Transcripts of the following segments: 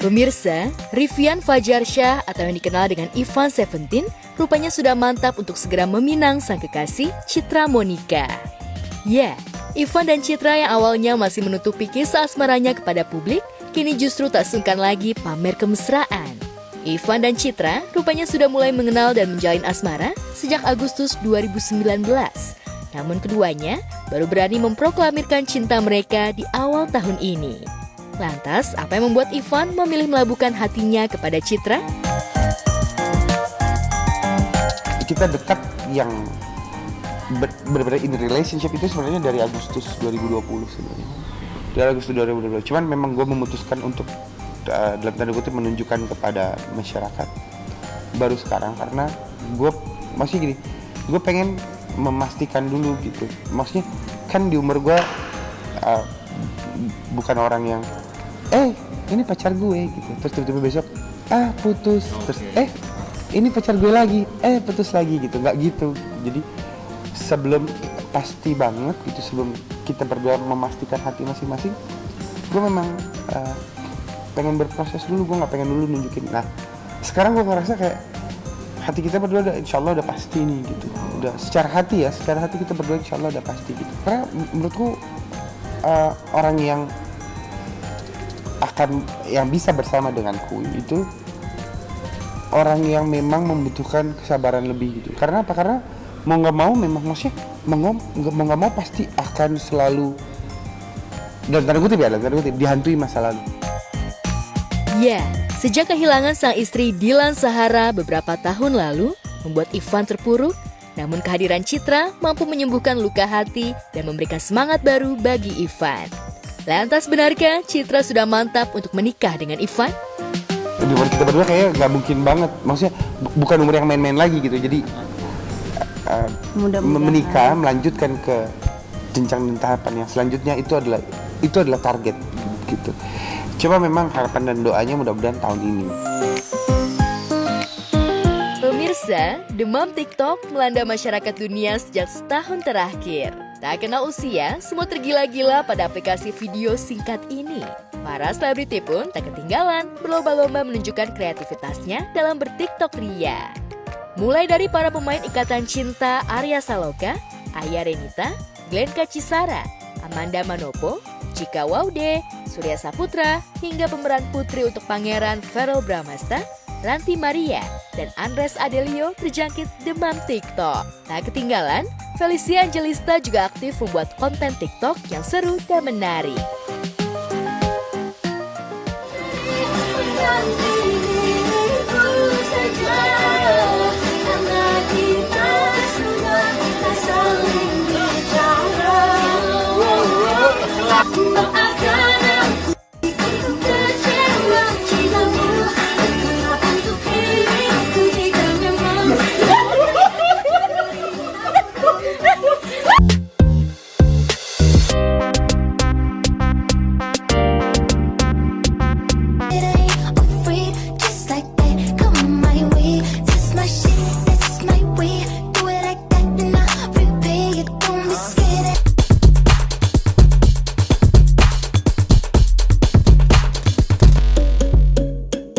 Pemirsa, Rivian Fajarsyah atau yang dikenal dengan Ivan Seventeen rupanya sudah mantap untuk segera meminang sang kekasih Citra Monica. Ya, Ivan dan Citra yang awalnya masih menutupi kisah asmaranya kepada publik, kini justru tak sungkan lagi pamer kemesraan. Ivan dan Citra rupanya sudah mulai mengenal dan menjalin asmara sejak Agustus 2019. Namun keduanya baru berani memproklamirkan cinta mereka di awal tahun ini. Lantas, apa yang membuat Ivan memilih melabuhkan hatinya kepada Citra? Kita dekat yang benar-benar in relationship itu sebenarnya dari Agustus 2020 sebenarnya. Dari Agustus 2020. Cuman memang gue memutuskan untuk dalam tanda kutip menunjukkan kepada masyarakat baru sekarang karena gue masih gini, gue pengen memastikan dulu gitu. Maksudnya kan di umur gue bukan orang yang ini pacar gue gitu, terus tiba-tiba besok putus, terus ini pacar gue lagi, putus lagi gitu, nggak gitu. Jadi sebelum pasti banget gitu, sebelum kita berdua memastikan hati masing-masing, gue memang pengen berproses dulu, gue nggak pengen dulu nunjukin. Nah sekarang gue ngerasa kayak hati kita berdua udah insya Allah udah pasti nih gitu, udah secara hati kita berdua insya Allah udah pasti gitu. Karena menurutku orang yang bisa bersama denganku itu orang yang memang membutuhkan kesabaran lebih gitu. Karena apa? Karena mau nggak mau memang maksudnya mau nggak mau pasti akan selalu dalam tanda kutip dihantui masa lalu. Ya, sejak kehilangan sang istri Dilan Sahara beberapa tahun lalu membuat Ivan terpuruk, namun kehadiran Citra mampu menyembuhkan luka hati dan memberikan semangat baru bagi Ivan. Lantas benarkah Citra sudah mantap untuk menikah dengan Ivan? Di umur kita berdua kayaknya nggak mungkin banget, maksudnya bukan umur yang main-main lagi gitu. Jadi menikah, melanjutkan ke jenjang dan tahapan yang selanjutnya itu adalah target gitu. Coba memang harapan dan doanya mudah-mudahan tahun ini. Pemirsa, demam TikTok melanda masyarakat dunia sejak setahun terakhir. Tak kenal usia, semua tergila-gila pada aplikasi video singkat ini. Para selebriti pun tak ketinggalan berlomba-lomba menunjukkan kreativitasnya dalam bertiktok ria. Mulai dari para pemain Ikatan Cinta Arya Saloka, Aya Renita, Glenn Kacisara, Amanda Manopo, Chika Waude, Surya Saputra, hingga pemeran putri untuk Pangeran Verrell Bramasta, Ranti Maria, dan Andres Adelio terjangkit demam TikTok. Tak ketinggalan, Felicia Angelista juga aktif membuat konten TikTok yang seru dan menarik.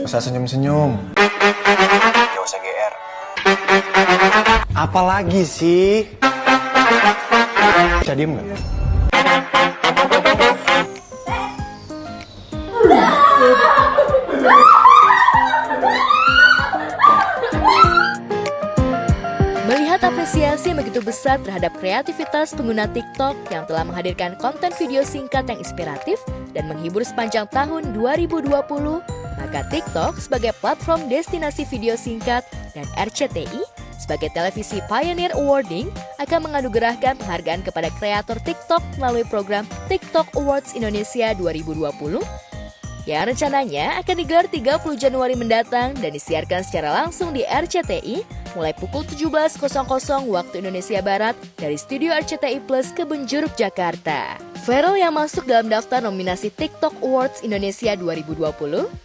Gak usah senyum-senyum. Gak usah GR. Apalagi sih? Bisa diem gak? Melihat apresiasi yang begitu besar terhadap kreativitas pengguna TikTok yang telah menghadirkan konten video singkat yang inspiratif dan menghibur sepanjang tahun 2020, maka TikTok sebagai platform destinasi video singkat dan RCTI sebagai televisi Pioneer Awarding akan menganugerahkan penghargaan kepada kreator TikTok melalui program TikTok Awards Indonesia 2020 yang rencananya akan digelar 30 Januari mendatang dan disiarkan secara langsung di RCTI mulai pukul 17.00 waktu Indonesia Barat dari studio RCTI Plus Kebun Jeruk, Jakarta. Verrell yang masuk dalam daftar nominasi TikTok Awards Indonesia 2020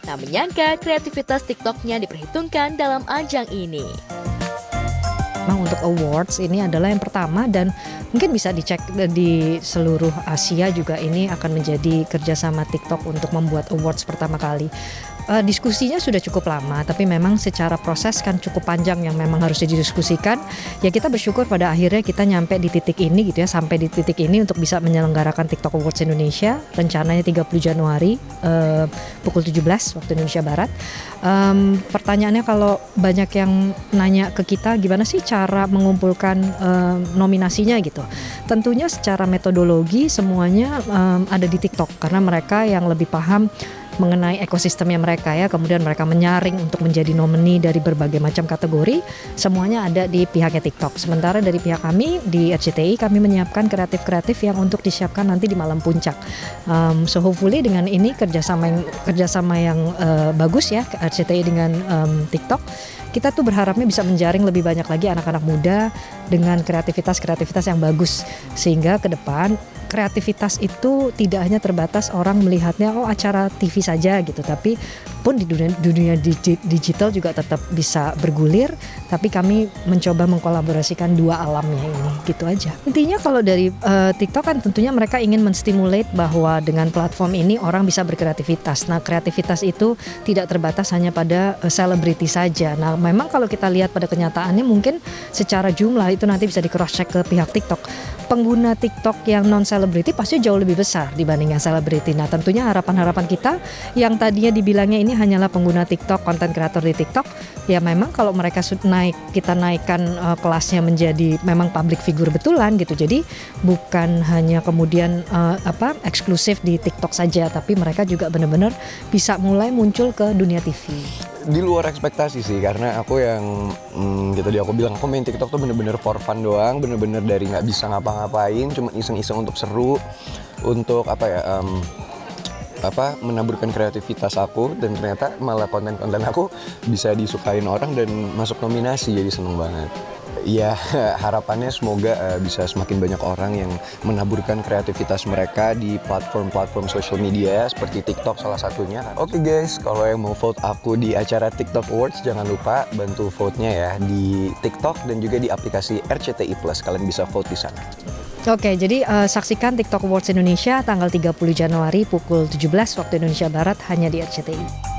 tak menyangka kreativitas TikToknya diperhitungkan dalam ajang ini. Memang untuk awards ini adalah yang pertama dan mungkin bisa dicek di seluruh Asia juga ini akan menjadi kerjasama TikTok untuk membuat awards pertama kali. diskusinya sudah cukup lama, tapi memang secara proses kan cukup panjang yang memang harus didiskusikan. Ya kita bersyukur pada akhirnya kita nyampe di titik ini gitu ya, sampai di titik ini untuk bisa menyelenggarakan TikTok Awards Indonesia. Rencananya 30 Januari pukul 17 waktu Indonesia Barat. Pertanyaannya kalau banyak yang nanya ke kita gimana sih cara mengumpulkan nominasinya gitu. Tentunya secara metodologi semuanya ada di TikTok karena mereka yang lebih paham mengenai ekosistemnya mereka ya, kemudian mereka menyaring untuk menjadi nomini dari berbagai macam kategori, semuanya ada di pihaknya TikTok. Sementara dari pihak kami di RCTI kami menyiapkan kreatif-kreatif yang untuk disiapkan nanti di malam puncak. So hopefully dengan ini kerjasama yang bagus ya RCTI dengan TikTok, kita tuh berharapnya bisa menjaring lebih banyak lagi anak-anak muda dengan kreativitas yang bagus, sehingga ke depan kreativitas itu tidak hanya terbatas orang melihatnya acara TV saja gitu, tapi pun di dunia digital juga tetap bisa bergulir, tapi kami mencoba mengkolaborasikan dua alamnya ini gitu aja. Intinya kalau dari TikTok kan tentunya mereka ingin menstimulate bahwa dengan platform ini orang bisa berkreativitas. Nah, kreativitas itu tidak terbatas hanya pada selebriti saja. Nah, memang kalau kita lihat pada kenyataannya mungkin secara jumlah itu nanti bisa di cross check ke pihak TikTok. Pengguna TikTok yang non selebriti pasti jauh lebih besar dibanding yang selebriti. Nah, tentunya harapan kita yang tadinya dibilangnya ini hanyalah pengguna TikTok, konten kreator di TikTok, ya memang kalau mereka kita naikkan kelasnya menjadi memang public figure betulan gitu. Jadi bukan hanya kemudian eksklusif di TikTok saja, tapi mereka juga benar-benar bisa mulai muncul ke dunia TV. Di luar ekspektasi sih, karena aku yang tadi aku bilang aku main TikTok tuh bener-bener for fun doang, bener-bener dari nggak bisa ngapa-ngapain, cuma iseng-iseng untuk seru, untuk menaburkan kreativitas aku, dan ternyata malah konten-konten aku bisa disukain orang dan masuk nominasi, jadi seneng banget. Ya harapannya semoga bisa semakin banyak orang yang menaburkan kreativitas mereka di platform-platform social media seperti TikTok salah satunya. Oke guys, kalau yang mau vote aku di acara TikTok Awards jangan lupa bantu vote-nya ya di TikTok dan juga di aplikasi RCTI Plus. Kalian bisa vote di sana. Oke, jadi saksikan TikTok Awards Indonesia tanggal 30 Januari pukul 17 waktu Indonesia Barat hanya di RCTI.